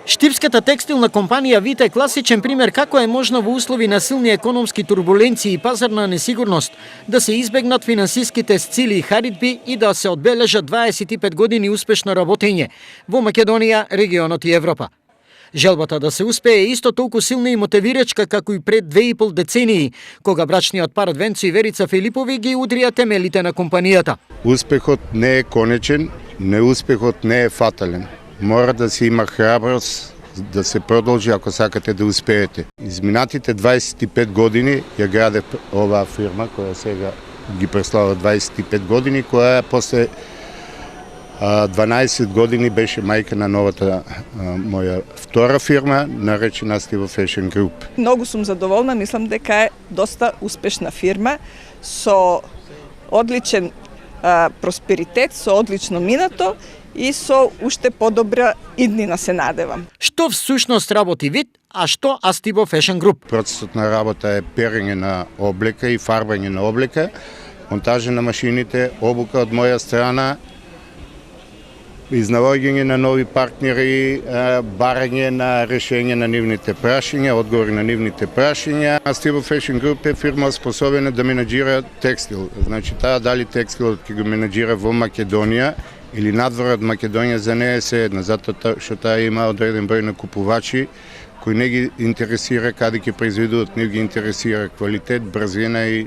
Штипската текстилна компанија Вита е класичен пример како е можно во услови на силни економски турбуленции и пазарна несигурност да се избегнат финансиските сцили и харидби и да се одбележат 25 години успешно работење во Македонија, регионот и Европа. Желбата да се успее е исто толку силна и мотивирачка како и пред 2,5 децении, кога брачниот пар Венцо и Верица Филипови ги удрија темелите на компанијата. Успехот не е конечен, неуспехот не е фатален. Мора да се има храброст да се продолжи ако сакате да успеете. Изминатите 25 години ја граде оваа фирма која сега ги преслава 25 години, која после 12 години беше мајка на новата моја втора фирма, наречена Stivo Fashion Group. Многу сум задоволна, мислам дека е доста успешна фирма со одличен просперитет, со одлично минато и со уште подобра иднина се надевам. Што всушност работи Вит, а што Stivo Fashion Group? Процесот на работа е перење на облека и фарбање на облека, монтажа на машините, обука од моја страна, изнаоѓање на нови партнери, барање на решење на нивните прашања, одговори на нивните прашања. Stivo Fashion Group е фирма способена да менаџира текстил. Значи, таа дали текстилот ќе го менаџира во Македонија или надвор од Македонија, за неја е се една, затоа што таа има одреден број на купувачи кои не ги интересира каде ќе произведуваат, не ги интересира квалитет, брзина и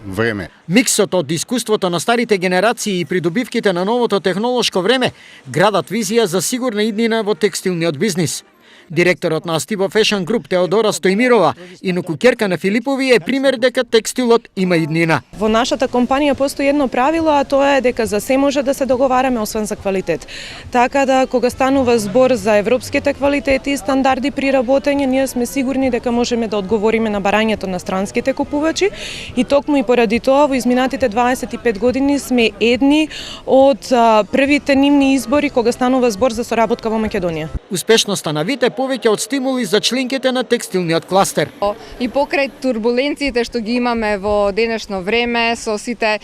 време. Миксот од искуството на старите генерации и придобивките на новото технолошко време градат визија за сигурна иднина во текстилниот бизнис. Директорот на Stivo Fashion Group Теодора Стојмирова и нукукерка на Филипови е пример дека текстилот има иднина. Во нашата компанија постои едно правило, а тоа е дека за се може да се договараме освен за квалитет. Така да кога станува збор за европските квалитети и стандарди при работење, ние сме сигурни дека можеме да одговориме на барањето на странските купувачи и токму и поради тоа во изминатите 25 години сме едни од првите нивни избори кога станува збор за соработка во Македонија. Успешноста на Вит е повеќе од стимули за членките на текстилниот кластер. И покрај турбуленциите што ги имаме во денешно време, со сите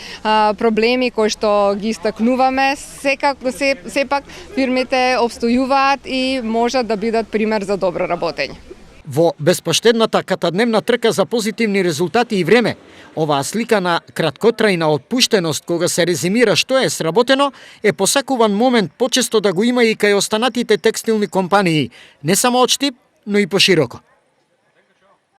проблеми кои што ги истакнуваме, сепак фирмите обстојуваат и можат да бидат пример за добро работење. Во безпоштедната катадневна трка за позитивни резултати и време, оваа слика на краткотрајна отпуштеност кога се резимира што е сработено, е посакуван момент почесто да го има и кај останатите текстилни компании, не само од Штип, но и пошироко.